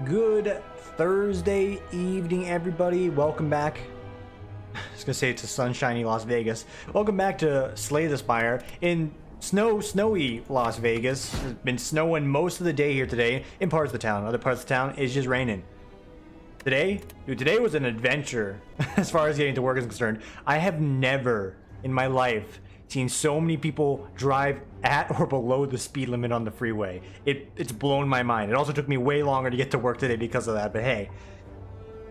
Good Thursday evening, everybody. Welcome back. I was gonna say it's a sunshiny Las Vegas. Welcome back to Slay the Spire in snowy Las Vegas. It's been snowing most of the day here today in parts of the town. Other parts of the town, it's just raining. Today was an adventure as far as getting to work is concerned. I have never in my life seen so many people drive at or below the speed limit on the freeway. It's blown my mind. It also took me way longer to get to work today because of that, but hey,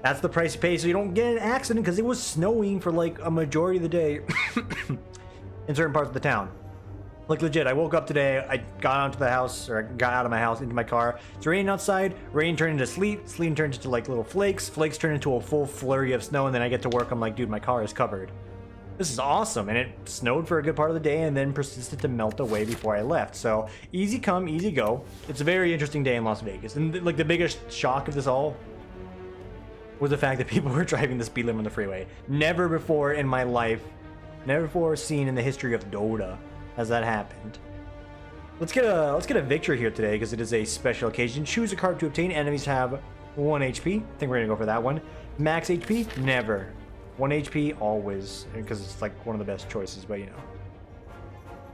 that's the price you pay so you don't get an accident, because it was snowing for like a majority of the day in certain parts of the town. Like legit, I woke up today, I got onto the house, or I got out of my house into my car. It's raining outside, rain turned into sleet, sleet turned into like little flakes, flakes turned into a full flurry of snow, and then I get to work, I'm like, dude, my car is covered. This is awesome, and it snowed for a good part of the day and then persisted to melt away before I left. So easy come, easy go. It's a very interesting day in Las Vegas, and like the biggest shock of this all was the fact that people were driving the speed limit on the freeway. Never before in my life, never before seen in the history of Dota has that happened. Let's get a victory here today because it is a special occasion. Choose a card to obtain. Enemies have 1 HP. I think we're gonna go for that one. Max HP? Never. 1 HP always, because it's like one of the best choices, but you know.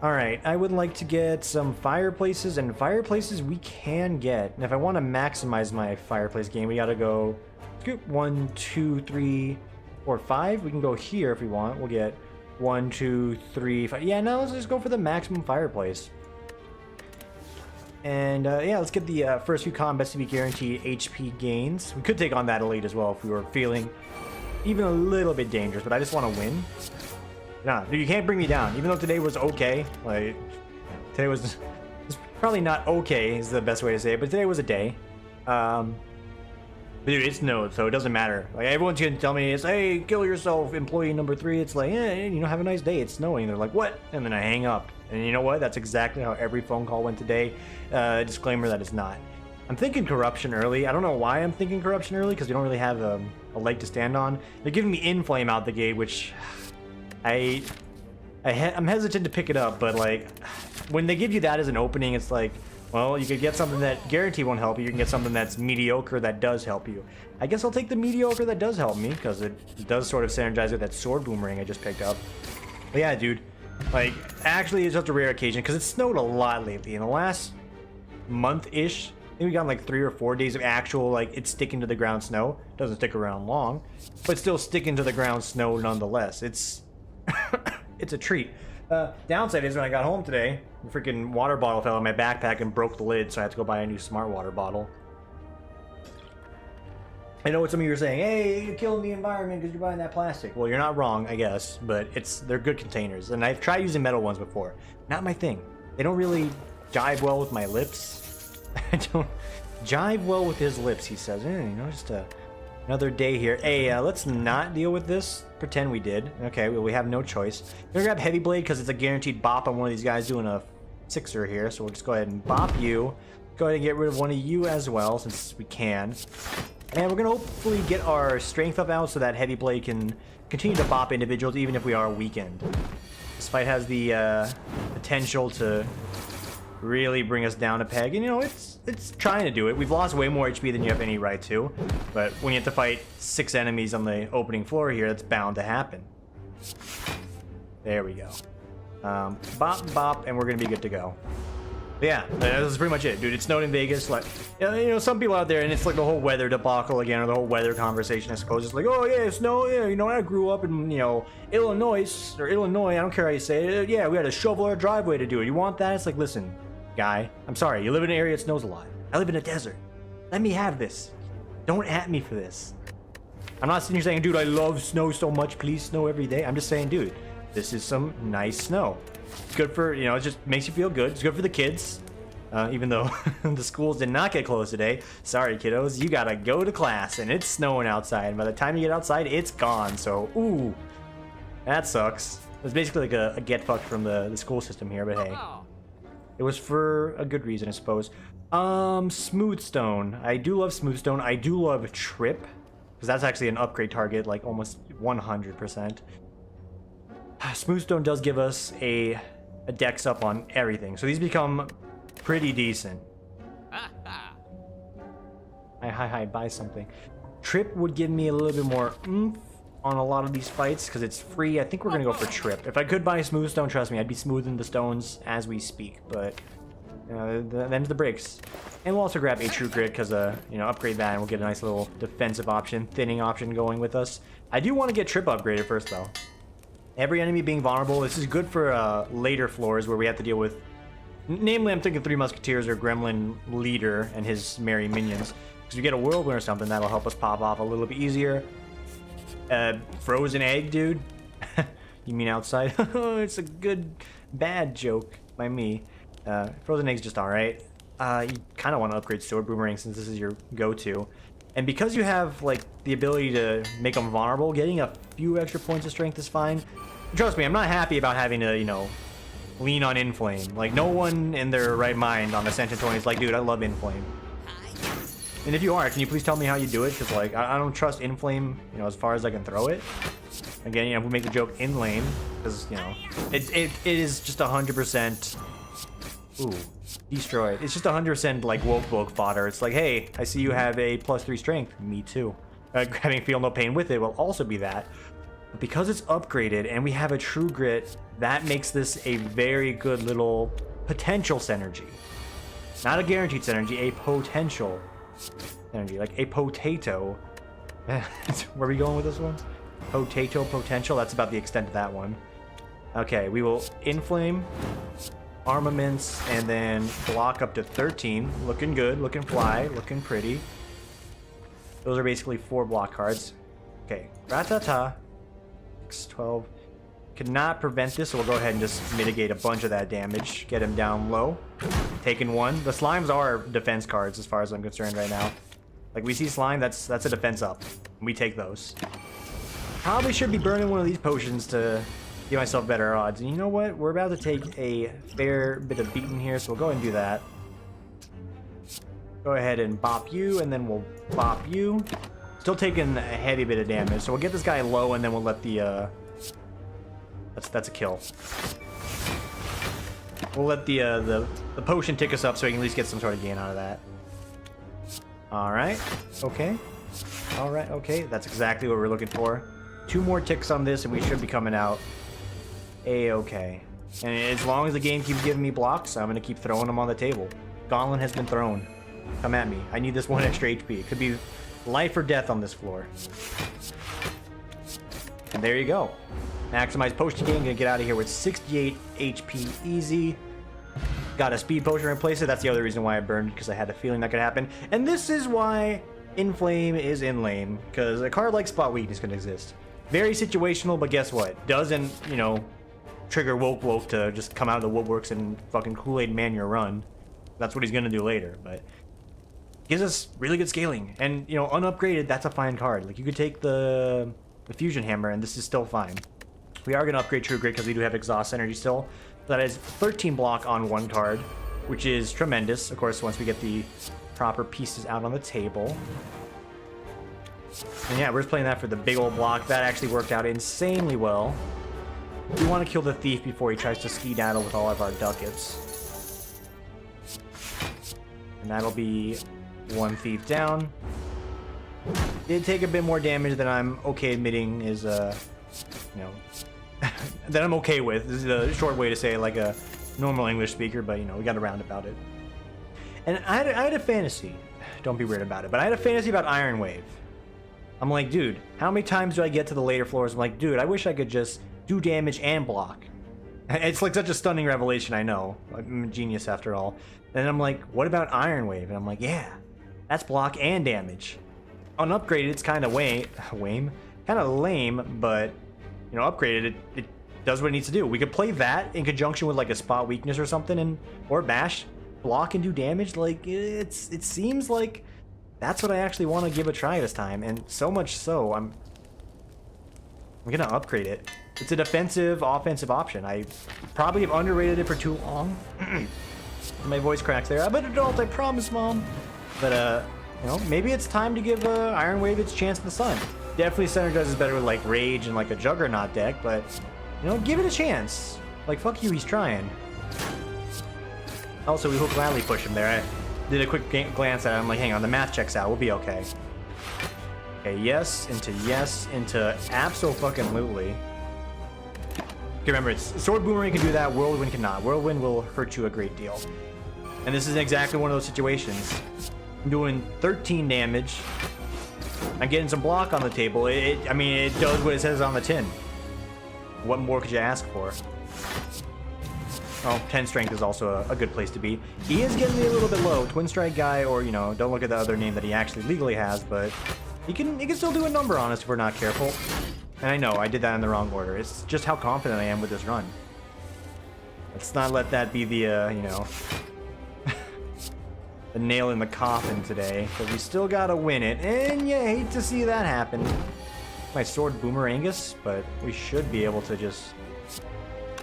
Alright, I would like to get some fireplaces, and fireplaces we can get. And if I want to maximize my fireplace game, we gotta go, let's get 1, 2, 3, 4, 5. We can go here if we want. We'll get 1, 2, 3, 5. Yeah, no, let's just go for the maximum fireplace. And yeah, let's get the first few combats to be guaranteed HP gains. We could take on that elite as well if we were feeling even a little bit dangerous, but I just want to win. Nah, dude, you can't bring me down. Even though today was okay, like today was probably not okay is the best way to say it, but today was a day. But dude, it snowed, so it doesn't matter. Like everyone's gonna tell me, it's hey, kill yourself, employee number 3. It's like, yeah, you know, have a nice day. It's snowing. They're like, what? And then I hang up. And you know what? That's exactly how every phone call went today. Disclaimer that it's not. I'm thinking corruption early. I don't know why I'm thinking corruption early, because we don't really have a leg to stand on. They're giving me inflame out the gate, which I'm hesitant to pick it up, but like when they give you that as an opening, it's like, well, you could get something that guarantee won't help you. You can get something that's mediocre that does help you. I guess I'll take the mediocre that does help me, because it does sort of synergize with that sword boomerang I just picked up. But yeah, dude, like actually it's such a rare occasion because it snowed a lot lately. In the last month-ish, I think we got like 3 or 4 days of actual, like, it's sticking to the ground snow. Doesn't stick around long, but still sticking to the ground snow nonetheless. It's it's a treat. Downside is when I got home today, the freaking water bottle fell in my backpack and broke the lid, so I had to go buy a new smart water bottle. I know what some of you are saying, hey, you're killing the environment because you're buying that plastic. Well, you're not wrong, I guess, but they're good containers, and I've tried using metal ones before. Not my thing. They don't really jive well with my lips. I don't jive well with his lips, he says. You know, just another day here. Hey, let's not deal with this. Pretend we did. Okay, well, we have no choice. We're gonna grab Heavy Blade because it's a guaranteed bop on one of these guys doing a 6er here. So we'll just go ahead and bop you. Go ahead and get rid of one of you as well, since we can. And we're gonna hopefully get our strength up out so that Heavy Blade can continue to bop individuals even if we are weakened. This fight has the potential to really bring us down a peg, and you know, it's trying to do it. We've lost way more HP than you have any right to, but when you have to fight 6 enemies on the opening floor here, that's bound to happen. There we go. Bop, bop, and we're gonna be good to go. But yeah, that's pretty much it, dude. It snowed in Vegas. Like, you know, some people out there, and it's like the whole weather debacle again, or the whole weather conversation, I suppose. It's like, oh yeah, snow, yeah, you know, I grew up in, you know, Illinois, I don't care how you say it. Yeah, we had to shovel our driveway to do it. You want that? It's like, listen, guy, I'm sorry, you live in an area that snows a lot. I live in a desert. Let me have this. Don't at me for this. I'm not sitting here saying, dude, I love snow so much, please snow every day. I'm just saying, dude, this is some nice snow. It's good for, you know, it just makes you feel good. It's good for the kids. Even though the schools did not get closed today. Sorry, kiddos, you gotta go to class and it's snowing outside. And by the time you get outside, it's gone. So, ooh, that sucks. It's basically like a get fucked from the school system here, but hey. It was for a good reason, I suppose. Smoothstone. I do love Smoothstone. I do love Trip, because that's actually an upgrade target, like almost 100%. Smoothstone does give us a dex up on everything, so these become pretty decent. I buy something. Trip would give me a little bit more oomph on a lot of these fights because it's free. I think we're gonna go for Trip. If I could buy Smooth Stone, trust me, I'd be smoothing the stones as we speak. But them's the breaks. And we'll also grab a True Grit because you know, upgrade that and we'll get a nice little defensive option, thinning option going with us. I do want to get Trip upgraded first though. Every enemy being vulnerable. This is good for later floors where we have to deal with. Namely, I'm thinking Three Musketeers or Gremlin Leader and his merry minions. Because you get a Whirlwind or something, that'll help us pop off a little bit easier. Frozen egg, dude? You mean outside? It's a good, bad joke by me. Frozen egg's just alright. You kind of want to upgrade Sword Boomerang since this is your go-to. And because you have, like, the ability to make them vulnerable, getting a few extra points of strength is fine. Trust me, I'm not happy about having to, you know, lean on Inflame. Like, no one in their right mind on Ascension 20 is like, dude, I love Inflame. And if you are, can you please tell me how you do it? Because, like, I don't trust Inflame, you know, as far as I can throw it. Again, you know, we make the joke in lane, because, you know, it is just 100%... Ooh, destroyed. It's just 100% like woke fodder. It's like, hey, I see you have a +3 strength. Me too. Having Feel No Pain with it will also be that. But because it's upgraded and we have a True Grit, that makes this a very good little potential synergy. Not a guaranteed synergy, a potential synergy. Like a potato. Where are we going with this one? Potato potential. That's about the extent of that one. Okay, we will Inflame, Armaments, and then block up to 13. Looking good, looking fly, looking pretty. Those are basically 4 block cards. Okay, Ratata. 6-12. Cannot prevent this, so we'll go ahead and just mitigate a bunch of that damage. Get him down low. Taking 1. The slimes are defense cards as far as I'm concerned right now. Like, we see slime, that's a defense up. We take those. Probably should be burning one of these potions to give myself better odds. And you know what? We're about to take a fair bit of beating here, so we'll go ahead and do that. Go ahead and bop you, and then we'll bop you. Still taking a heavy bit of damage, so we'll get this guy low, and then we'll let the that's a kill. We'll let the potion tick us up so we can at least get some sort of gain out of that. Alright, okay. Alright, okay. That's exactly what we're looking for. 2 more ticks on this and we should be coming out A-okay. And as long as the game keeps giving me blocks, I'm going to keep throwing them on the table. Gauntlet has been thrown. Come at me. I need this 1 extra HP. It could be life or death on this floor. And there you go. Maximize potion gain. Gonna get out of here with 68 HP easy. Got a speed potion to replace it. That's the other reason why I burned, because I had a feeling that could happen. And this is why Inflame is in lane, because a card like Spot Weakness can exist. Very situational, but guess what? Doesn't, you know, trigger woke to just come out of the woodworks and fucking Kool-Aid man your run. That's what he's gonna do later, but gives us really good scaling. And, you know, unupgraded, that's a fine card. Like, you could take the Fusion Hammer, and this is still fine. We are gonna upgrade True Grit because we do have Exhaust Energy still. That is 13 block on 1 card, which is tremendous. Of course, once we get the proper pieces out on the table. And yeah, we're just playing that for the big old block. That actually worked out insanely well. We want to kill the thief before he tries to skedaddle with all of our ducats. And that'll be 1 thief down. Did take a bit more damage than I'm okay admitting is, you know, that I'm okay with. This is a short way to say it like a normal English speaker, but, you know, we got around about it. And I had a fantasy. Don't be weird about it, but I had a fantasy about Iron Wave. I'm like, dude, how many times do I get to the later floors? I'm like, dude, I wish I could just do damage and block. It's like such a stunning revelation, I know. I'm a genius after all. And I'm like, what about Iron Wave? And I'm like, yeah, that's block and damage. Unupgraded, it's kind of kind of lame, but, you know, upgraded, it does what it needs to do. We could play that in conjunction with like a Spot Weakness or something, or bash, block and do damage. Like, it seems like that's what I actually want to give a try this time, and so much so I'm gonna upgrade it. It's a defensive, offensive option. I probably have underrated it for too long. My voice cracks there. I'm an adult, I promise, Mom. But you know, maybe it's time to give Iron Wave its chance in the sun. Definitely synergizes better with like Rage and like a Juggernaut deck, but, you know, give it a chance. Like, fuck you, he's trying. Also, we will gladly push him there. did a quick glance at it. I'm like, hang on, the math checks out. We'll be okay. Okay, yes into abso-fucking-lutely. Okay, remember, it's Sword Boomerang can do that, Whirlwind cannot. Whirlwind will hurt you a great deal. And this is exactly one of those situations. I'm doing 13 damage. I'm getting some block on the table. I mean, it does what it says on the tin. What more could you ask for? Oh, 10 strength is also a good place to be. He is getting me a little bit low. Twin Strike guy, or, you know, don't look at the other name that he actually legally has, but he can still do a number on us if we're not careful. And I know, I did that in the wrong order. It's just how confident I am with this run. Let's not let that be the, you know, the nail in the coffin today, because we still gotta win it, and you hate to see that happen. My Sword Boomerangus, but we should be able to just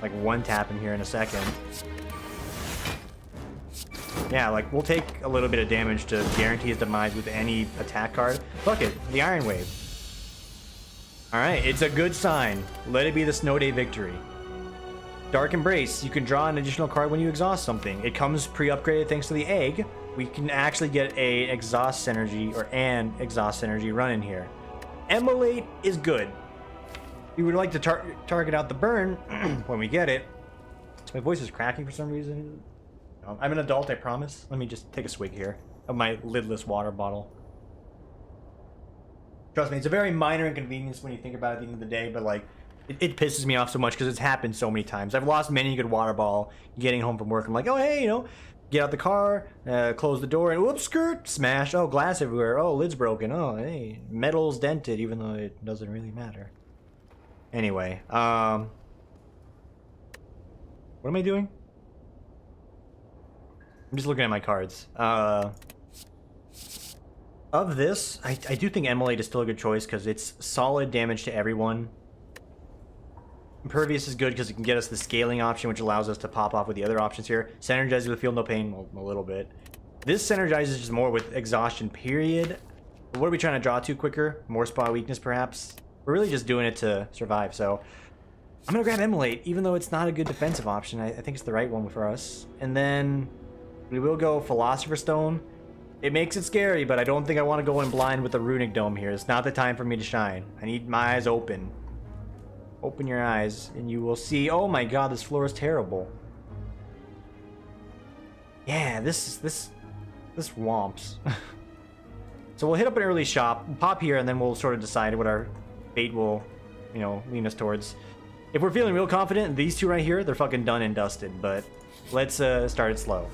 like one tap him here in a second. Yeah, like we'll take a little bit of damage to guarantee his demise with any attack card. Fuck it, the Iron Wave. Alright, it's a good sign. Let it be the Snow Day victory. Dark Embrace, you can draw an additional card when you exhaust something. It comes pre-upgraded thanks to the egg. We can actually get a exhaust synergy or an exhaust synergy run in here. Immolate is good. We would like to target out the burn when we get it. My voice is cracking for some reason. I'm an adult, I promise. Let me just take a swig here of my lidless water bottle. Trust me, it's a very minor inconvenience when you think about it at the end of the day, but like, it pisses me off so much because it's happened so many times. I've lost many a good water bottle getting home from work. I'm like, oh, hey, you know, get out the car, close the door, and whoops, skirt, smash. Oh, glass everywhere. Oh, lid's broken. Oh, hey, metal's dented, even though it doesn't really matter. Anyway, what am I doing? I'm just looking at my cards. Of this, I do think Immolate is still a good choice because it's solid damage to everyone. Impervious is good because it can get us the scaling option, which allows us to pop off with the other options here. Synergizes with Feel No Pain, well, a little bit. This synergizes just more with exhaustion, period. But what are we trying to draw to quicker? More spot weakness, perhaps? We're really just doing it to survive, so I'm gonna grab Immolate, even though it's not a good defensive option. I think it's the right one for us. And then we will go Philosopher's Stone. It makes it scary, but I don't think I want to go in blind with the Runic Dome here. It's not the time for me to shine. I need my eyes open. Open your eyes, and you will see. Oh my god, this floor is terrible. Yeah, this womps. So we'll hit up an early shop, pop here, and then we'll sort of decide what our fate will, you know, lean us towards. If we're feeling real confident, these two right here, they're fucking done and dusted. But let's start it slow.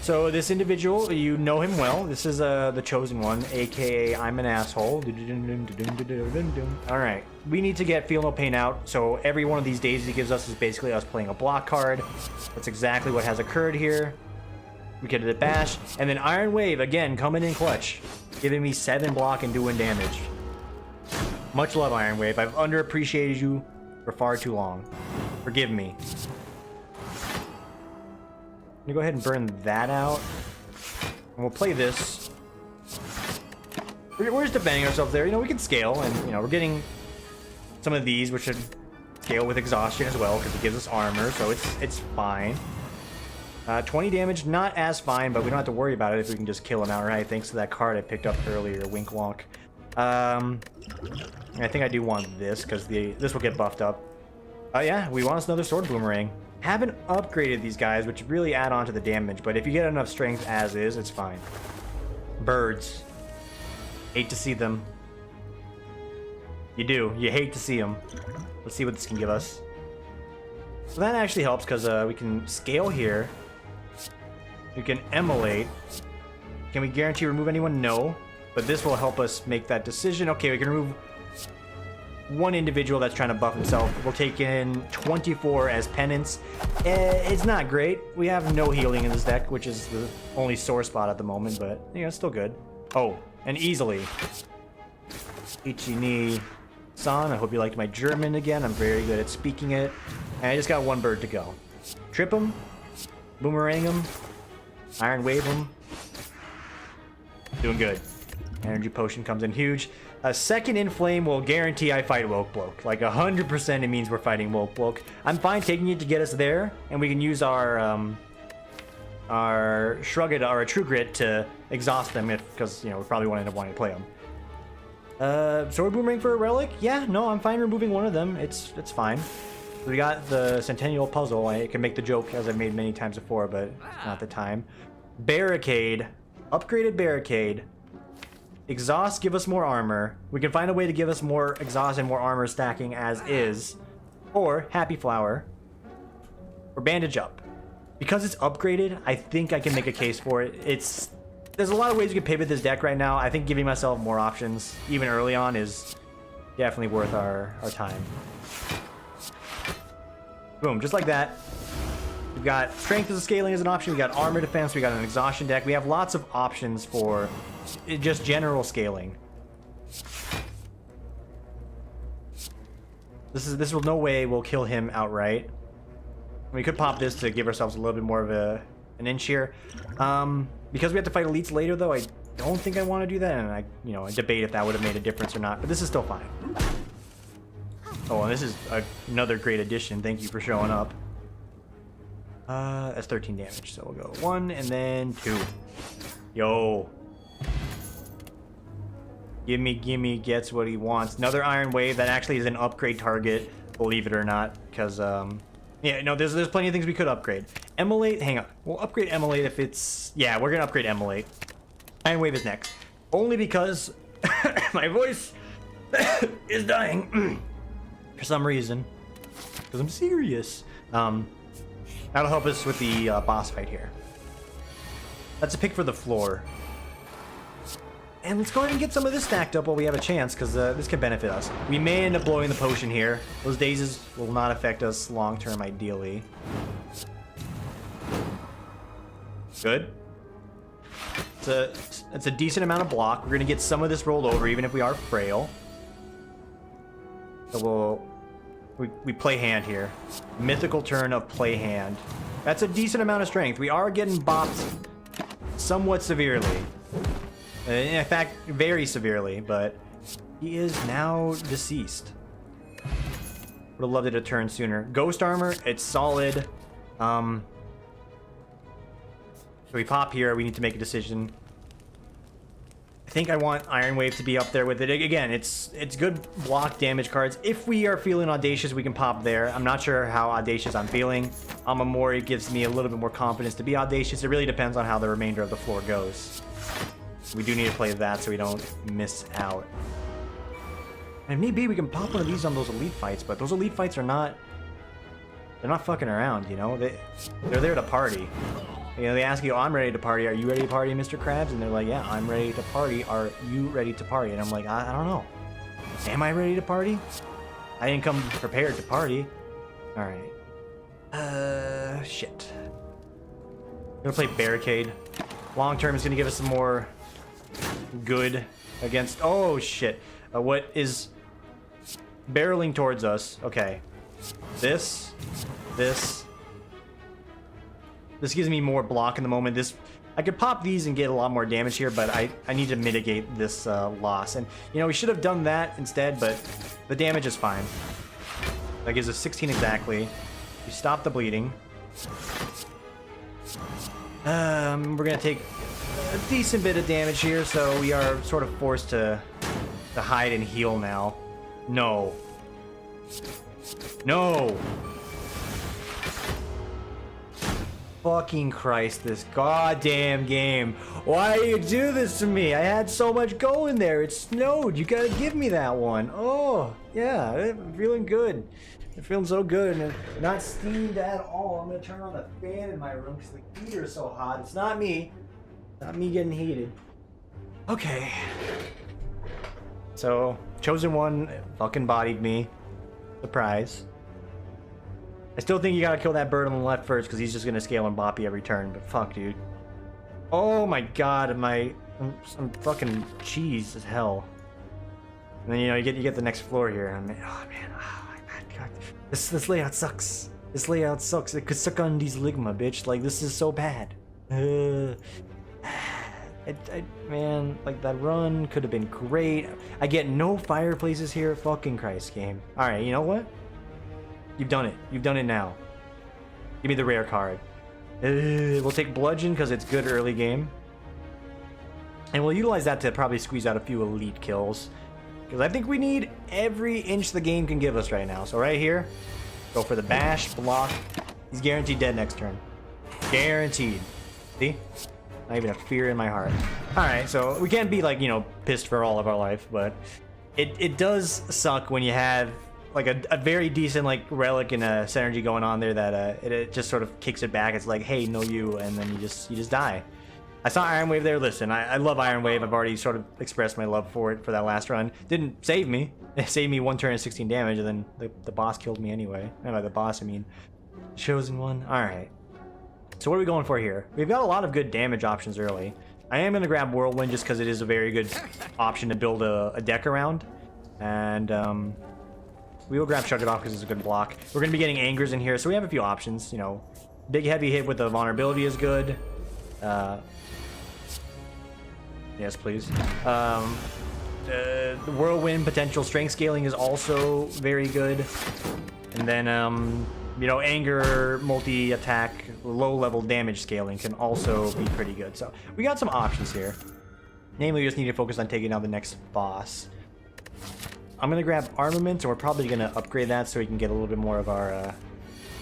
So this individual, you know him well. This is the chosen one, aka I'm an asshole. All right, we need to get Feel No Pain out. So every one of these days he gives us is basically us playing a block card. That's exactly what has occurred here. We get it at bash, and then Iron Wave again coming in clutch, giving me 7 block and doing damage. Much love, Iron Wave. I've underappreciated you for far too long. Forgive me. I'm gonna go ahead and burn that out. And we'll play this. We're just defending ourselves there. You know, we can scale, and, you know, we're getting some of these, which should scale with exhaustion as well, because it gives us armor, so it's fine. 20 damage, not as fine, but we don't have to worry about it if we can just kill him outright, thanks to that card I picked up earlier, Wink Wonk. I think I do want this, because this will get buffed up. Yeah, we want us another Sword Boomerang. Haven't upgraded these guys, which really add on to the damage, but if you get enough strength as is, it's fine. Birds. Hate to see them. You do. You hate to see them. Let's see what this can give us. So that actually helps, because we can scale here. We can Immolate. Can we guarantee remove anyone? No. But this will help us make that decision. Okay, we can remove one individual that's trying to buff himself. We'll take in 24 as penance. It's not great. We have no healing in this deck, which is the only sore spot at the moment, but, you know, it's still good. Oh, and easily. Ichi-ni-san, I hope you liked my German again. I'm very good at speaking it. And I just got 1 bird to go. Trip him, Boomerang him, Iron Wave him. Doing good. Energy Potion comes in huge. A second Inflame will guarantee I fight Woke Bloke. Like 100% it means we're fighting Woke Bloke. I'm fine taking it to get us there, and we can use our our Shrugged or a True Grit to exhaust them because, you know, we probably won't end up wanting to play them. Sword Boomerang for a relic? Yeah, no, I'm fine removing one of them. It's fine. We got the Centennial Puzzle. I can make the joke as I've made many times before, but not the time. Barricade. Upgraded Barricade. Exhaust, give us more armor. We can find a way to give us more exhaust and more armor stacking as is. Or Happy Flower. Or Bandage Up. Because it's upgraded, I think I can make a case for it. There's a lot of ways you can pivot this deck right now. I think giving myself more options, even early on, is definitely worth our time. Boom, just like that. We've got Strength as a scaling as an option. We got Armor Defense. We got an Exhaustion deck. We have lots of options for just general scaling. This will no way will kill him outright. We could pop this to give ourselves a little bit more of an inch here. Because we have to fight elites later, though, I don't think I want to do that, and I debate if that would have made a difference or not. But this is still fine. Oh, and this is another great addition. Thank you for showing up. That's 13 damage, so we'll go 1 and then 2. Yo. Gimme gets what he wants. Another Iron Wave that actually is an upgrade target, believe it or not, because yeah, no, there's plenty of things we could upgrade. Immolate, hang on. We'll upgrade Immolate if it's... Yeah, we're gonna upgrade Immolate. Iron Wave is next. Only because my voice is dying for some reason. Because I'm serious. That'll help us with the boss fight here. That's a pick for the floor. And let's go ahead and get some of this stacked up while we have a chance, because this can benefit us. We may end up blowing the potion here. Those dazes will not affect us long term, ideally. Good. It's a decent amount of block. We're going to get some of this rolled over, even if we are frail. So we play hand here. Mythical turn of play hand. That's a decent amount of strength. We are getting bopped somewhat severely. In fact, very severely, but he is now deceased. Would have loved it a turn sooner. Ghost armor, it's solid. So we pop here, we need to make a decision. I think I want Iron Wave to be up there with it. Again, it's good block damage cards. If we are feeling audacious, we can pop there. I'm not sure how audacious I'm feeling. Amamori gives me a little bit more confidence to be audacious. It really depends on how the remainder of the floor goes. We do need to play that so we don't miss out. And maybe we can pop one of these on those elite fights, but those elite fights are not... They're not fucking around, you know? They're there to party. You know, they ask you, I'm ready to party. Are you ready to party, Mr. Krabs? And they're like, yeah, I'm ready to party. Are you ready to party? And I'm like, I don't know. Am I ready to party? I didn't come prepared to party. Alright. Shit. I'm gonna play Barricade. Long term is gonna give us some more good against... Oh, shit. What is barreling towards us? Okay. This gives me more block in the moment. I could pop these and get a lot more damage here, but I need to mitigate this loss. And, you know, we should have done that instead, but the damage is fine. That gives us 16 exactly. We stop the bleeding. We're going to take a decent bit of damage here, so we are sort of forced to hide and heal now. No. No! Fucking Christ, this goddamn game. Why do you do this to me? I had so much going there. It snowed. You gotta give me that one. Oh, yeah, I'm feeling good. I'm feeling so good and not steamed at all. I'm gonna turn on the fan in my room because the heater is so hot. It's not me. Not me getting heated. Okay. So, Chosen One fucking bodied me. Surprise. I still think you gotta kill that bird on the left first because he's just gonna scale and bop you every turn, but fuck, dude. Oh my god, I'm fucking cheese as hell. And then, you know, you get the next floor here, and oh man, oh my god. This layout sucks. This layout sucks. It could suck on these ligma, bitch. Like, this is so bad. Man, like, that run could have been great. I get no fireplaces here. Fucking Christ, game. Alright, you know what? You've done it. You've done it now. Give me the rare card. We'll take bludgeon because it's good early game. And we'll utilize that to probably squeeze out a few elite kills. Because I think we need every inch the game can give us right now. So right here, go for the bash, block. He's guaranteed dead next turn. Guaranteed. See? Not even a fear in my heart. Alright, so we can't be like, you know, pissed for all of our life, but it does suck when you have like a very decent like relic and a synergy going on there that it just sort of kicks it back. It's like, hey, no you, and then you just die. I saw Iron Wave there. Listen, I love Iron Wave. I've already sort of expressed my love for it for that last run. Didn't save me. It saved me 1 turn and 16 damage, and then the boss killed me anyway. Not by the boss, I mean chosen one. Alright. So what are we going for here? We've got a lot of good damage options early. I am going to grab Whirlwind just because it is a very good option to build a deck around. And we will grab Shrug It Off because it's a good block. We're going to be getting Angers in here, so we have a few options. You know, big heavy hit with the vulnerability is good. Yes, please. The Whirlwind potential strength scaling is also very good. And then, you know, Anger, multi-attack, low-level damage scaling can also be pretty good. So we got some options here. Namely, we just need to focus on taking out the next boss. I'm going to grab Armaments, and we're probably going to upgrade that so we can get a little bit more of our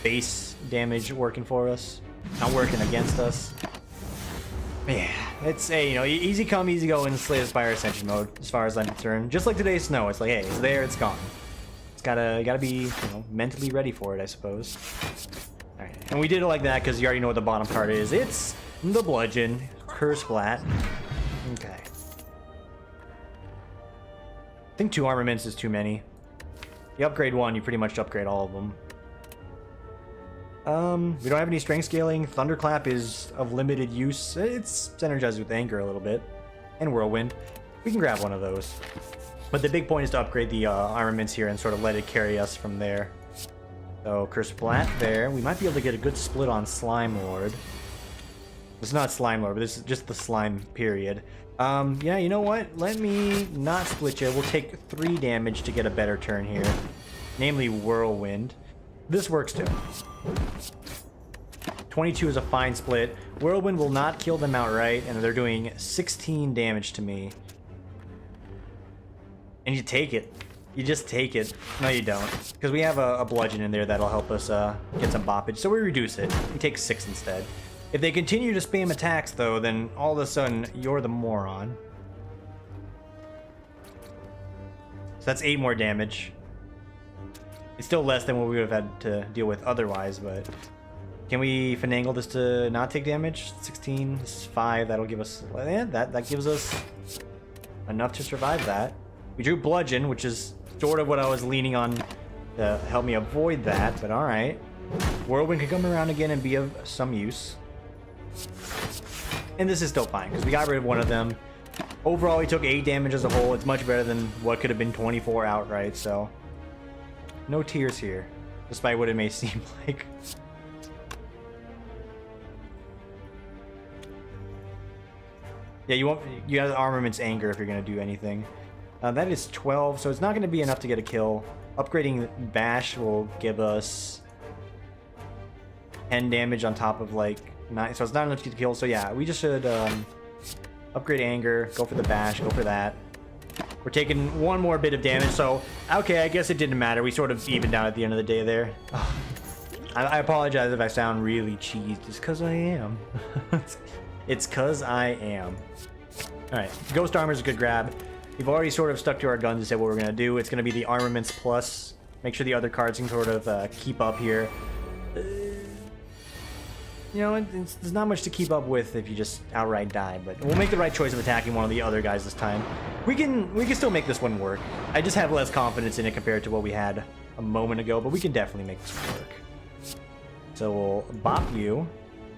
base damage working for us. Not working against us. Yeah, it's a, you know, easy come, easy go in Slay the Spire Ascension mode, as far as I'm concerned. Just like today's snow, it's like, hey, it's there, it's gone. It's gotta be, you know, mentally ready for it, I suppose. Alright, and we did it like that because you already know what the bottom card is. It's the Bludgeon, Curse Flat. Okay. I think 2 Armaments is too many. You upgrade 1, you pretty much upgrade all of them. We don't have any strength scaling. Thunderclap is of limited use. It's synergized with Anger a little bit. And Whirlwind. We can grab one of those. But the big point is to upgrade the armaments here and sort of let it carry us from there. So, Curse Flat there. We might be able to get a good split on Slime Lord. It's not Slime Lord, but this is just the Slime period. Yeah, you know what? Let me not split you. We'll take 3 damage to get a better turn here. Namely, Whirlwind. This works too. 22 is a fine split. Whirlwind will not kill them outright, and they're doing 16 damage to me. And you take it. You just take it. No, you don't. Because we have a bludgeon in there that'll help us get some boppage. So we reduce it. We take 6 instead. If they continue to spam attacks, though, then all of a sudden, you're the moron. So that's 8 more damage. It's still less than what we would have had to deal with otherwise, but... Can we finagle this to not take damage? 16, this is 5, that'll give us... Yeah, that gives us enough to survive that. We drew Bludgeon, which is sort of what I was leaning on to help me avoid that, but alright. Whirlwind can come around again and be of some use. And this is still fine, because we got rid of one of them. Overall, he took 8 damage as a whole. It's much better than what could have been 24 outright, so... No tears here, despite what it may seem like. Yeah, you have Armament's Anger if you're going to do anything. That is 12, so it's not going to be enough to get a kill. Upgrading Bash will give us 10 damage on top of like 9, so it's not enough to get a kill. So yeah, we just should upgrade Anger, go for the Bash, go for that. We're taking 1 more bit of damage, so okay, I guess it didn't matter. We sort of evened out at the end of the day there. I apologize if I sound really cheesed, just because I am. It's because I am. Alright, Ghost Armor is a good grab. We've already sort of stuck to our guns and said what we're going to do. It's going to be the Armaments plus. Make sure the other cards can sort of keep up here. You know, there's not much to keep up with if you just outright die, but we'll make the right choice of attacking one of the other guys this time. We can still make this one work. I just have less confidence in it compared to what we had a moment ago, but we can definitely make this work. So we'll bop you.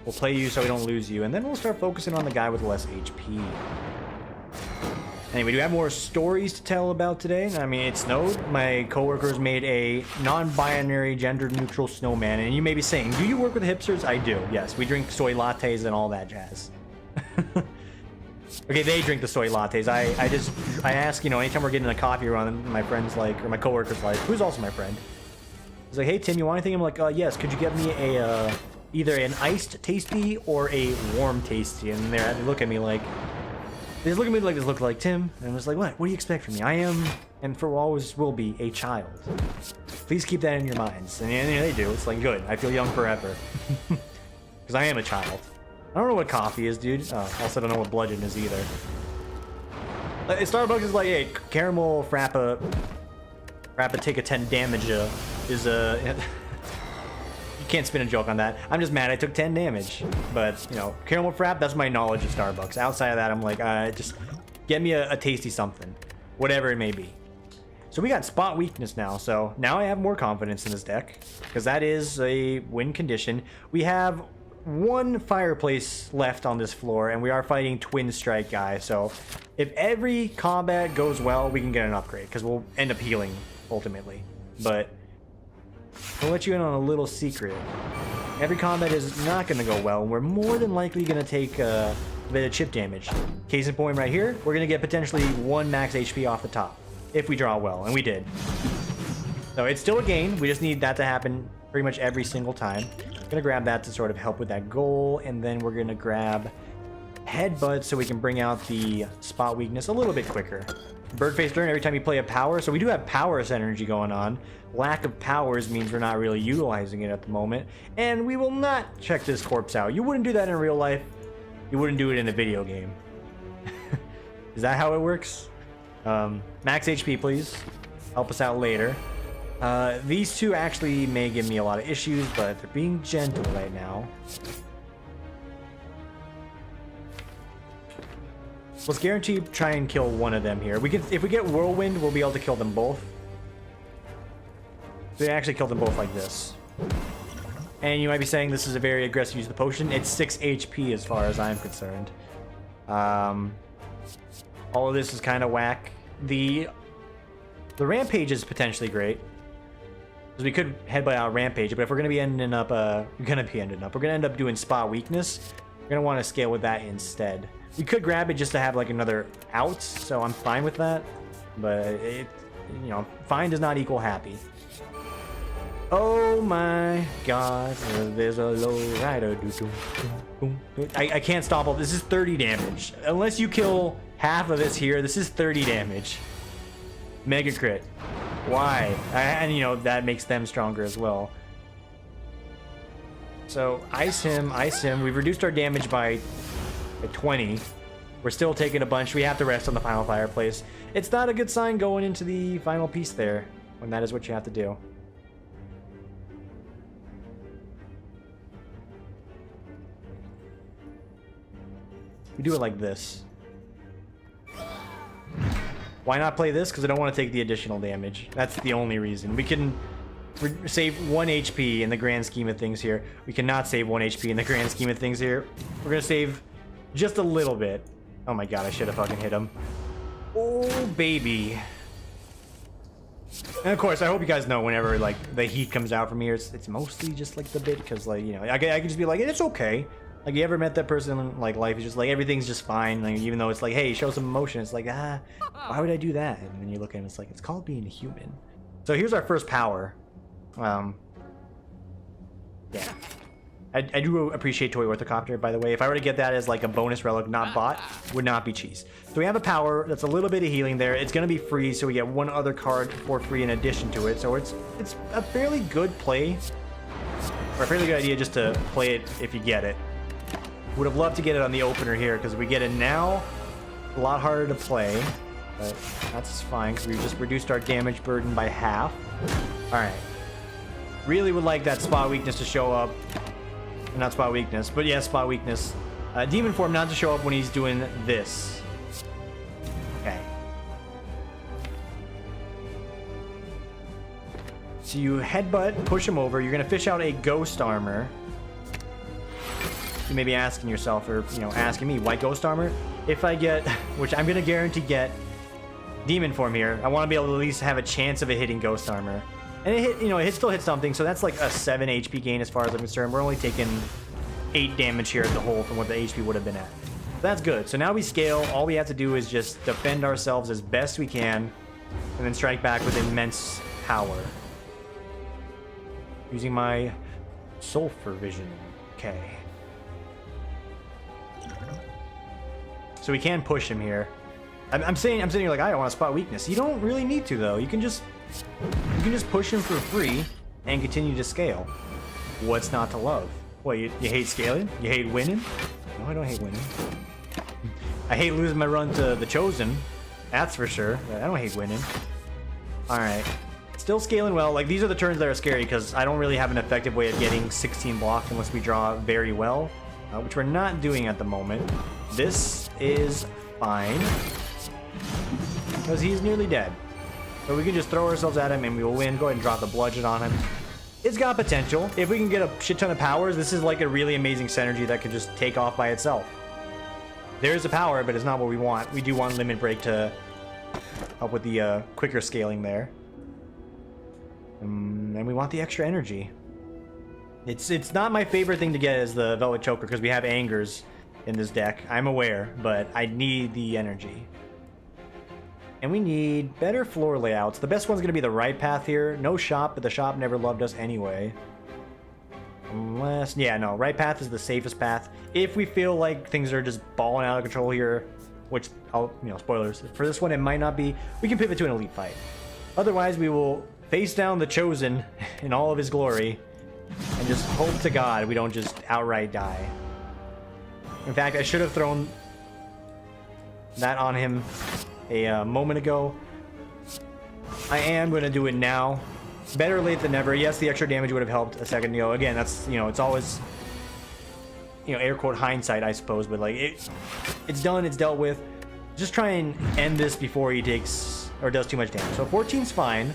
We'll play you so we don't lose you, and then we'll start focusing on the guy with less HP. Anyway, do we have more stories to tell about today? I mean, it snowed. My coworkers made a non-binary, gender-neutral snowman, and you may be saying, do you work with hipsters? I do, yes. We drink soy lattes and all that jazz. Okay, they drink the soy lattes. I ask, you know, anytime we're getting a coffee run, my friend's like, or my coworker's like, who's also my friend. He's like, hey, Tim, you want anything? I'm like, yes, could you get me a either an iced tasty or a warm tasty, and they look at me like, this look like Tim, and I'm just like, what do you expect from me? I am, and for always will be, a child. Please keep that in your minds. And yeah, they do. It's like, good. I feel young forever. Because I am a child. I don't know what coffee is, dude. Also don't know what bludgeon is either. Starbucks is like, hey, caramel frappa take a 10 damage is you can't spin a joke on that. I'm just mad I took 10 damage. But, you know, caramel frap, that's my knowledge of Starbucks. Outside of that, I'm like, just get me a tasty something. Whatever it may be. So we got spot weakness now, so now I have more confidence in this deck, because that is a win condition. We have one fireplace left on this floor, and we are fighting twin strike guy, so if every combat goes well, we can get an upgrade, because we'll end up healing, ultimately. But I'll let you in on a little secret. Every combat is not going to go well, and we're more than likely going to take a bit of chip damage. Case in point right here, we're going to get potentially 1 max HP off the top. If we draw well, and we did. So it's still a gain. We just need that to happen pretty much every single time. Gonna grab that to sort of help with that goal, and then we're gonna grab Headbutt so we can bring out the spot weakness a little bit quicker. Birdface turn every time you play a power, so we do have powers energy going on. Lack of powers means we're not really utilizing it at the moment, and we will not check this corpse out. You wouldn't do that in real life. You wouldn't do it in a video game. Is that how it works? Max HP, please. Help us out later. These two actually may give me a lot of issues, but they're being gentle right now. Let's guarantee try and kill one of them here. If we get Whirlwind, we'll be able to kill them both. So we actually killed them both like this. And you might be saying this is a very aggressive use of the potion. It's 6 HP as far as I'm concerned. All of this is kind of whack. The Rampage is potentially great. Because we could headbutt out Rampage, but if we're going to be ending up, we're going to end up doing spot weakness. We're going to want to scale with that instead. We could grab it just to have like another out, so I'm fine with that. But it, you know, fine does not equal happy. Oh my god, there's a low rider. I can't stop all this. Is 30 damage. Unless you kill half of this here, this is 30 damage. Mega crit. Why? And you know, that makes them stronger as well. So, ice him. We've reduced our damage by 20. We're still taking a bunch. We have to rest on the final fireplace. It's not a good sign going into the final piece there, when that is what you have to do. We do it like this. Why not play this? Because I don't want to take the additional damage. That's the only reason. We can save 1 HP in the grand scheme of things here. We cannot save 1 HP in the grand scheme of things here. We're going to save just a little bit. Oh my god, I should have fucking hit him. Oh, baby. And of course, I hope you guys know whenever like the heat comes out from here, it's mostly just like the bit, because like, you know, I can just be like, it's okay. Like, you ever met that person in like life who's just like, everything's just fine, like, even though it's like, hey, show some emotion, it's like, why would I do that? And then you look at him, it's like, it's called being human. So here's our first power. Yeah. I do appreciate Toy Orthocopter, by the way. If I were to get that as like a bonus relic not bought, would not be cheese. So we have a power that's a little bit of healing there. It's going to be free, so we get one other card for free in addition to it. So it's a fairly good play, or a fairly good idea just to play it if you get it. Would have loved to get it on the opener here, because if we get it now, a lot harder to play. But that's fine, because we just reduced our damage burden by half. Alright. Really would like that spot weakness to show up. Not spot weakness, but yeah, spot weakness. Demon form not to show up when he's doing this. Okay. So you headbutt, push him over. You're going to fish out a ghost armor. You may be asking yourself, or, you know, asking me, why ghost armor? If I get, which I'm going to guarantee get, demon form here, I want to be able to at least have a chance of it hitting ghost armor. And it hit, you know, it still hit something, so that's like a 7 HP gain as far as I'm concerned. We're only taking 8 damage here at the whole from what the HP would have been at. That's good. So now we scale. All we have to do is just defend ourselves as best we can, and then strike back with immense power. Using my sulfur vision. Okay. So we can push him here. I'm sitting here like, I don't want to spot weakness. You don't really need to though. You can just push him for free and continue to scale. What's not to love? What, you hate scaling? You hate winning? No, I don't hate winning. I hate losing my run to the Chosen. That's for sure. I don't hate winning. Alright. Still scaling well. Like, these are the turns that are scary because I don't really have an effective way of getting 16 blocked unless we draw very well, which we're not doing at the moment. This is fine because he's nearly dead. So we can just throw ourselves at him and we will win. Go ahead and drop the bludgeon on him. It's got potential. If we can get a shit ton of powers, this is like a really amazing synergy that could just take off by itself. There's a power, but it's not what we want. We do want Limit Break to help with the quicker scaling there. And we want the extra energy. It's not my favorite thing to get as the Velvet Choker because we have Angers in this deck. I'm aware, but I need the energy. And we need better floor layouts. The best one's going to be the right path here. No shop, but the shop never loved us anyway. Unless, yeah, no, right path is the safest path. If we feel like things are just balling out of control here, which, spoilers. For this one, it might not be. We can pivot to an elite fight. Otherwise, we will face down the Chosen in all of his glory and just hope to God we don't just outright die. In fact, I should have thrown that on him a moment ago. I am going to do it now. Better late than never. Yes, the extra damage would have helped a second ago. Again, that's, it's always, air quote hindsight, I suppose, but like it's done, it's dealt with. Just try and end this before he takes or does too much damage. So 14's fine.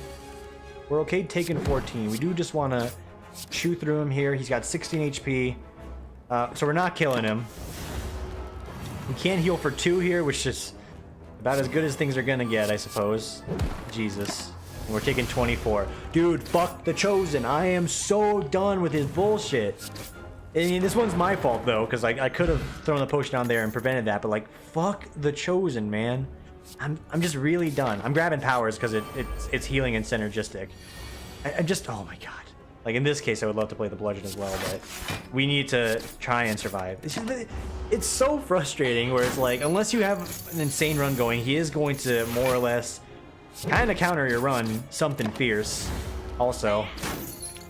We're okay taking 14. We do just want to shoot through him here. He's got 16 HP. So we're not killing him. We can heal for 2 here, which is about as good as things are gonna get, I suppose. Jesus. And we're taking 24. Dude, fuck the Chosen. I am so done with his bullshit. I mean, this one's my fault, though, because I could have thrown the potion down there and prevented that, but, like, fuck the Chosen, man. I'm just really done. I'm grabbing powers because it's healing and synergistic. I just, oh my god. Like, in this case, I would love to play the bludgeon as well, but we need to try and survive. It's so frustrating where it's like, unless you have an insane run going, he is going to more or less kind of counter your run something fierce. Also,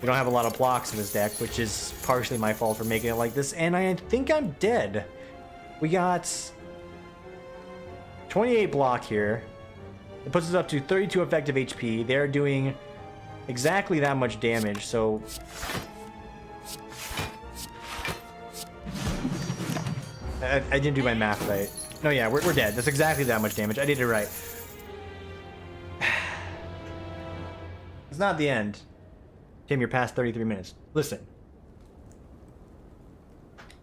we don't have a lot of blocks in this deck, which is partially my fault for making it like this, and I think I'm dead. We got 28 block here. It puts us up to 32 effective HP. They're doing exactly that much damage, so I didn't do my math right. No, yeah, we're dead. That's exactly that much damage. I did it right. It's not the end. Tim, you're past 33 minutes. Listen.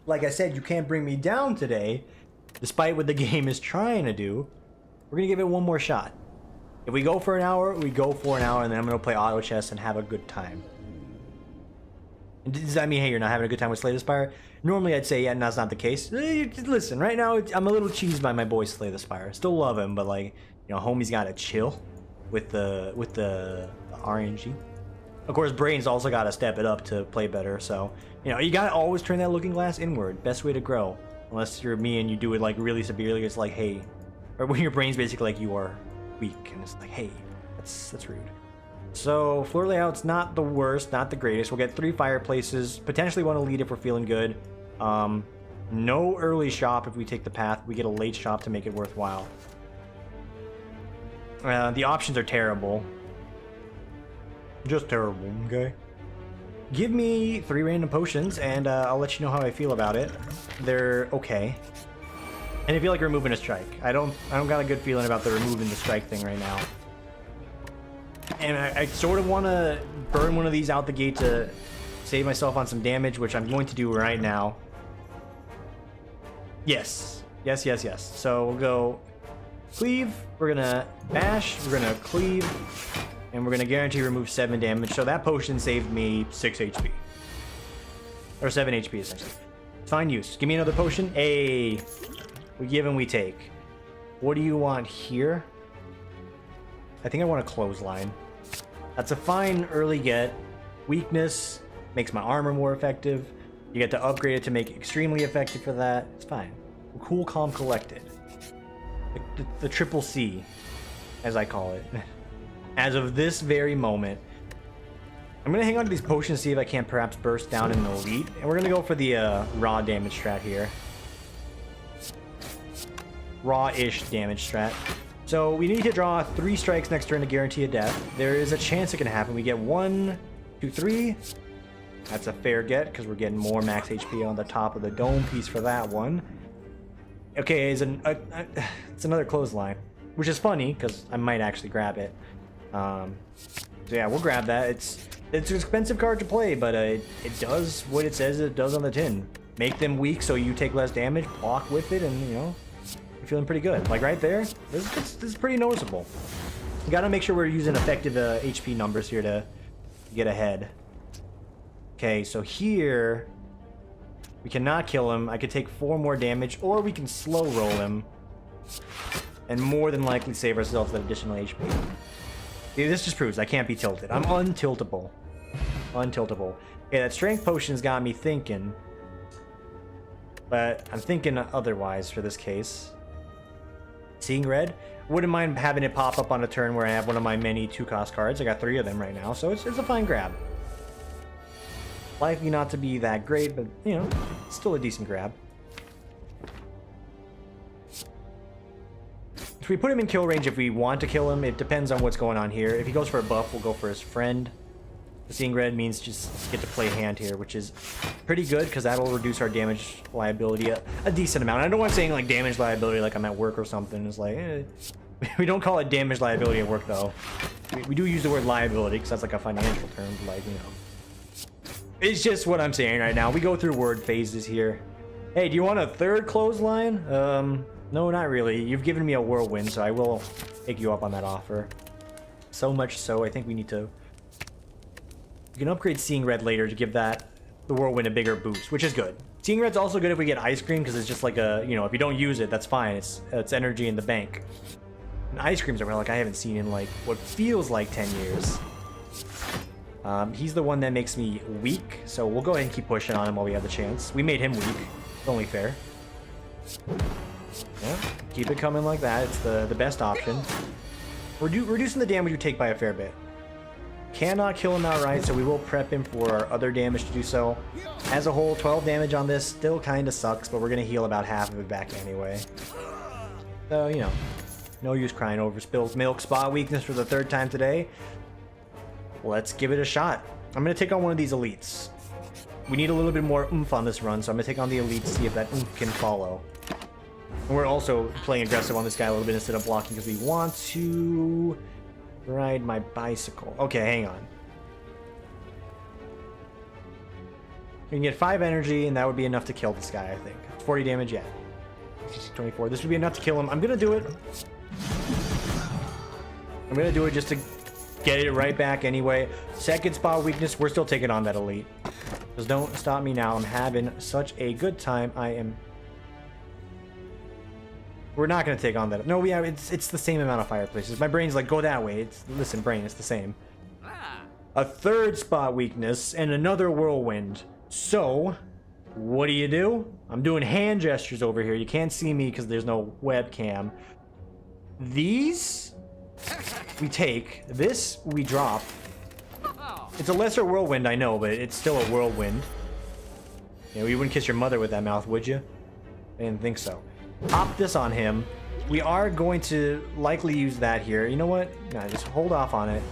Like I said, you can't bring me down today, despite what the game is trying to do. We're gonna give it one more shot. If we go for an hour, we go for an hour, and then I'm going to play auto chess and have a good time. And does that mean, hey, you're not having a good time with Slay the Spire? Normally I'd say, yeah, no, that's not the case. Listen, right now, I'm a little cheesed by my boy Slay the Spire. Still love him, but, like, homie's got to chill with the RNG. Of course, Brain's also got to step it up to play better, so, you got to always turn that looking glass inward. Best way to grow. Unless you're me and you do it, like, really severely, it's like, hey, or when your brain's basically like, you are weak, and it's like, hey, that's rude. So floor layout's not the worst, not the greatest. We'll get 3 fireplaces, potentially one elite if we're feeling good. No early shop if we take the path. We get a late shop to make it worthwhile. The options are terrible. Just terrible, okay? Give me 3 random potions and I'll let you know how I feel about it. They're okay. And I feel like removing a strike. I don't got a good feeling about the removing the strike thing right now. And I sort of want to burn one of these out the gate to save myself on some damage, which I'm going to do right now. Yes. Yes, yes, yes. So we'll go cleave, we're gonna bash, we're gonna cleave, and we're gonna guarantee remove 7 damage. So that potion saved me 6 HP. Or 7 HP essentially. Fine use. Give me another potion. Hey. We give and we take. What do you want here? I think I want a clothesline. That's a fine early get. Weakness makes my armor more effective. You get to upgrade it to make it extremely effective for that. It's fine. Cool, calm, collected. The triple C, as I call it. As of this very moment, I'm going to hang on to these potions to see if I can't perhaps burst down in an elite. And we're going to go for the raw damage strat here. Raw-ish damage strat. So we need to draw 3 strikes next turn to guarantee a death. There is a chance it can happen. We get 1, 2, 3. That's a fair get because we're getting more max HP on the top of the dome piece for that one. Okay, it's another clothesline, which is funny because I might actually grab it. So yeah, we'll grab that. It's an expensive card to play, but it does what it says it does on the tin. Make them weak so you take less damage, block with it, and you know, you're feeling pretty good. Like right there, this is pretty noticeable. You gotta make sure we're using effective HP numbers here to get ahead. Okay, so here we cannot kill him. I could take 4 more damage, or we can slow roll him and more than likely save ourselves that additional HP. See, this just proves I can't be tilted. I'm untiltable. Untiltable. Okay, that strength potion's got me thinking. But I'm thinking otherwise for this case. Seeing red? Wouldn't mind having it pop up on a turn where I have one of my many 2-cost cards. I got 3 of them right now, so it's a fine grab. Likely not to be that great, but, you know, still a decent grab. If we put him in kill range, if we want to kill him, it depends on what's going on here. If he goes for a buff, we'll go for his friend. Seeing red means just get to play hand here, which is pretty good because that'll reduce our damage liability a decent amount. I don't want saying like damage liability like I'm at work or something. It's like, we don't call it damage liability at work though. We do use the word liability because that's like a financial term, like, you know. It's just what I'm saying right now. We go through word phases here. Hey, do you want a 3rd clothesline? No, not really. You've given me a whirlwind, so I will take you up on that offer. So much so, I think we need to... You can upgrade Seeing Red later to give the whirlwind a bigger boost, which is good. Seeing Red's also good if we get Ice Cream, because it's just like a, you know, if you don't use it, that's fine. It's energy in the bank. And Ice Creams are like I haven't seen in like what feels like 10 years. He's the one that makes me weak, so we'll go ahead and keep pushing on him while we have the chance. We made him weak. It's only fair. Yeah, keep it coming like that. It's the best option. Reducing the damage you take by a fair bit. Cannot kill him outright, so we will prep him for our other damage to do so. As a whole, 12 damage on this still kind of sucks, but we're going to heal about half of it back anyway. So, you know, no use crying over spilled milk. Spot weakness for the 3rd time today. Let's give it a shot. I'm going to take on one of these elites. We need a little bit more oomph on this run, so I'm going to take on the elite to see if that oomph can follow. And we're also playing aggressive on this guy a little bit instead of blocking because we want to ride my bicycle. Okay, hang on. We can get 5 energy, and that would be enough to kill this guy, I think. 40 damage, yeah. 24. This would be enough to kill him. I'm going to do it. I'm going to do it just to get it right back anyway. 2nd spot weakness. We're still taking on that elite. Just don't stop me now. I'm having such a good time. We're not going to take on that. No, we have. It's the same amount of fireplaces. My brain's like, go that way. Listen, brain, it's the same. A 3rd spot weakness and another whirlwind. So, what do? I'm doing hand gestures over here. You can't see me because there's no webcam. These we take. This we drop. It's a lesser whirlwind, I know, but it's still a whirlwind. You know, you wouldn't kiss your mother with that mouth, would you? I didn't think so. Pop this on him. We are going to likely use that here. You know what? Nah, just hold off on it.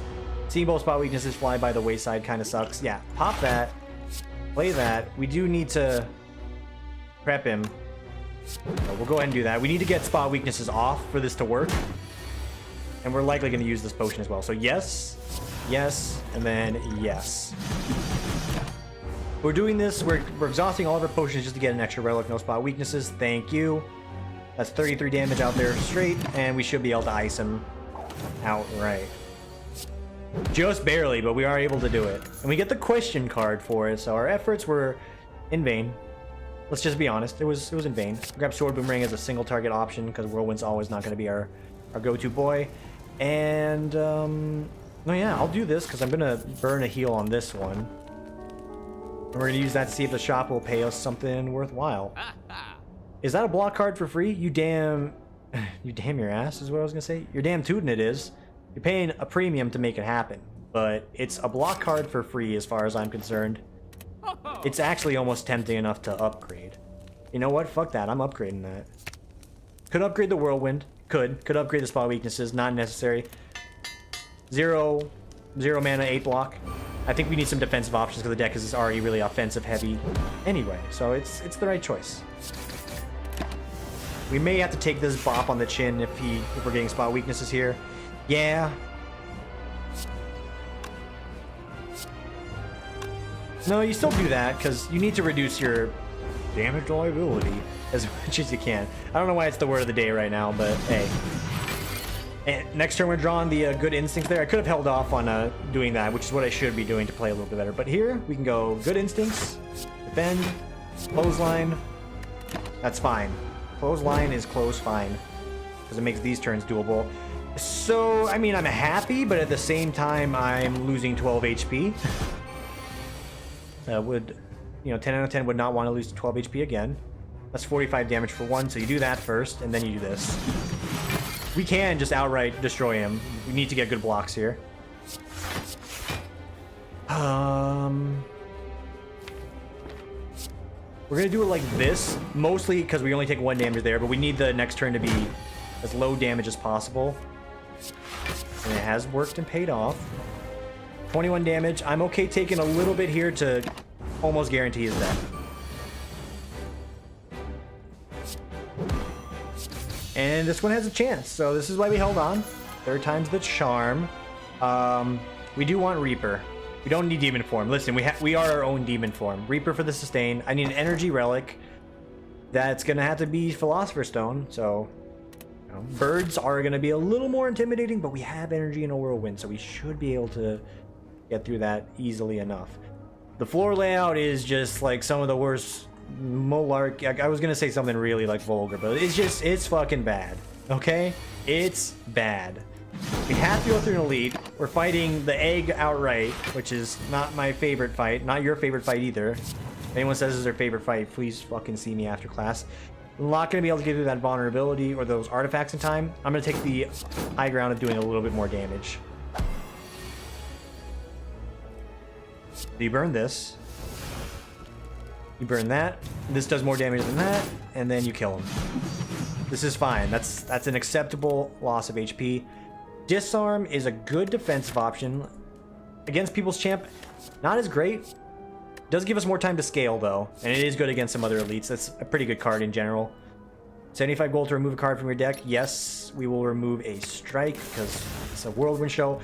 Seeing both spot weaknesses fly by the wayside kind of sucks. Yeah, pop that. Play that. We do need to prep him. So we'll go ahead and do that. We need to get spot weaknesses off for this to work. And we're likely going to use this potion as well. So yes, yes, and then yes. We're doing this. We're exhausting all of our potions just to get an extra relic. No spot weaknesses. Thank you. That's 33 damage out there straight, and we should be able to ice him outright. Just barely, but we are able to do it. And we get the question card for it, so our efforts were in vain. Let's just be honest. It was in vain. Grab Sword Boomerang as a single target option, because Whirlwind's always not going to be our go-to boy. And, oh yeah, I'll do this, because I'm going to burn a heal on this one. And we're gonna use that to see if the shop will pay us something worthwhile. Is that a block card for free? You damn your ass is what I was gonna say. You're damn tootin' it is. You're paying a premium to make it happen, but it's a block card for free as far as I'm concerned. It's actually almost tempting enough to upgrade. You know what? Fuck that. I'm upgrading that. Could upgrade the Whirlwind. Could upgrade the spot weaknesses. Not necessary. Zero mana, 8 block. I think we need some defensive options because the deck is already really offensive heavy anyway. So it's the right choice. We may have to take this bop on the chin if we're getting spot weaknesses here. Yeah. No, you still do that because you need to reduce your damage liability as much as you can. I don't know why it's the word of the day right now, but hey. And next turn we're drawing the good instincts there. I could have held off on doing that, which is what I should be doing to play a little bit better. But here we can go good instincts, defend, clothesline. That's fine. Clothesline is close fine because it makes these turns doable. So, I mean, I'm happy, but at the same time, I'm losing 12 HP. Would, you know, 10 out of 10 would not want to lose 12 HP again. That's 45 damage for one, so you do that first, and then you do this. We can just outright destroy him. We need to get good blocks here. We're gonna do it like this, mostly because we only take 1 damage there, but we need the next turn to be as low damage as possible. And it has worked and paid off. 21 damage. I'm okay taking a little bit here to almost guarantee his death. And this one has a chance, so this is why we held on. 3rd time's the charm. We do want Reaper. We don't need Demon Form. Listen, we are our own Demon Form. Reaper for the sustain. I need an Energy Relic. That's gonna have to be Philosopher's Stone, so... You know, birds are gonna be a little more intimidating, but we have energy in a Whirlwind, so we should be able to get through that easily enough. The floor layout is just like some of the worst Molark. I was gonna say something really like vulgar, but it's fucking bad. Okay? It's bad. We have to go through an elite. We're fighting the egg outright, which is not my favorite fight. Not your favorite fight either. If anyone says it's their favorite fight, please fucking see me after class. I'm not going to be able to get through that vulnerability or those artifacts in time. I'm going to take the high ground of doing a little bit more damage. You burn this. You burn that. This does more damage than that. And then you kill him. This is fine. That's an acceptable loss of HP. Disarm is a good defensive option. Against People's Champ, not as great. Does give us more time to scale, though. And it is good against some other elites. That's a pretty good card in general. 75 gold to remove a card from your deck. Yes, we will remove a strike because it's a Whirlwind Show.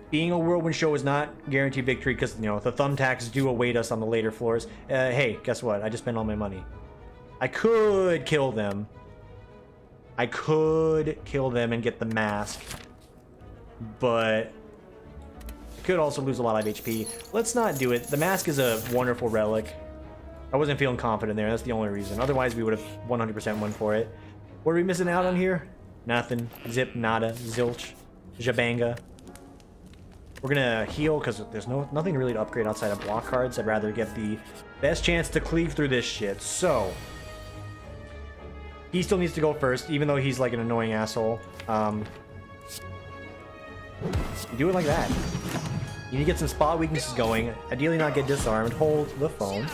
Being a Whirlwind Show is not guaranteed victory because, you know, the thumbtacks do await us on the later floors. Hey, guess what? I just spent all my money. I could kill them. I could kill them and get the mask, but I could also lose a lot of HP. Let's not do it. The mask is a wonderful relic. I wasn't feeling confident there. That's the only reason. Otherwise, we would have 100% won for it. What are we missing out on here? Nothing. Zip, nada, zilch, jabanga. We're gonna heal because there's nothing really to upgrade outside of block cards. I'd rather get the best chance to cleave through this shit. So... he still needs to go first, even though he's like an annoying asshole. You do it like that. You need to get some spot weaknesses going. Ideally not get disarmed. Hold the phone.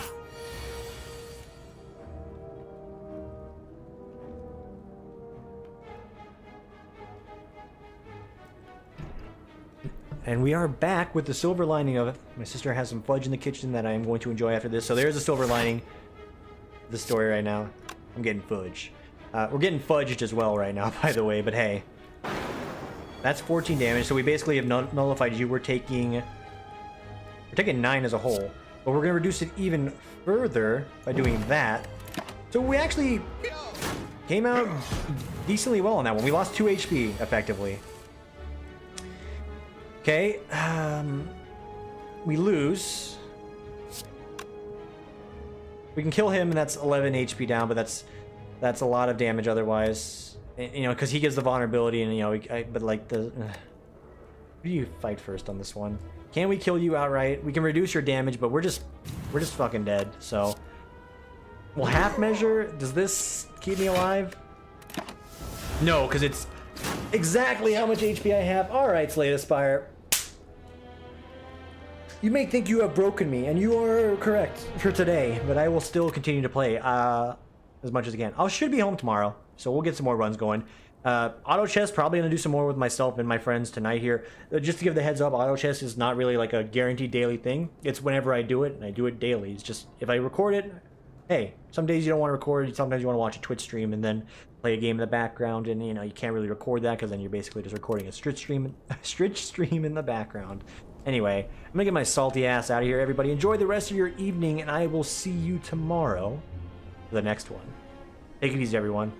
And we are back with the silver lining of it. My sister has some fudge in the kitchen that I am going to enjoy after this. So there's a silver lining to the story right now. I'm getting fudge. We're getting fudged as well right now, by the way, but hey. That's 14 damage, so we basically have nullified you. We're taking 9 as a whole, but we're going to reduce it even further by doing that. So we actually came out decently well on that one. We lost 2 HP, effectively. Okay, we lose. We can kill him, and that's 11 HP down, but that's a lot of damage otherwise, you know, because he gives the vulnerability, and you know, but like the who do you fight first on this one? Can we kill you outright? We can reduce your damage, but we're just we're just fucking dead. So, well, half measure. Does this keep me alive? No, because it's exactly how much HP I have. All right, Slay Spire. You may think you have broken me, and you are correct for today, but I will still continue to play as much as I can. I should be home tomorrow, so we'll get some more runs going. Auto chess, probably gonna do some more with myself and my friends tonight here. Just to give the heads up, auto chess is not really like a guaranteed daily thing. It's whenever I do it, and I do it daily. It's just, if I record it, hey, some days you don't want to record, sometimes you want to watch a Twitch stream and then play a game in the background, and you know, you can't really record that because then you're basically just recording a Twitch stream in the background. Anyway, I'm gonna get my salty ass out of here, everybody. Enjoy the rest of your evening, and I will see you tomorrow for the next one. Take it easy, everyone.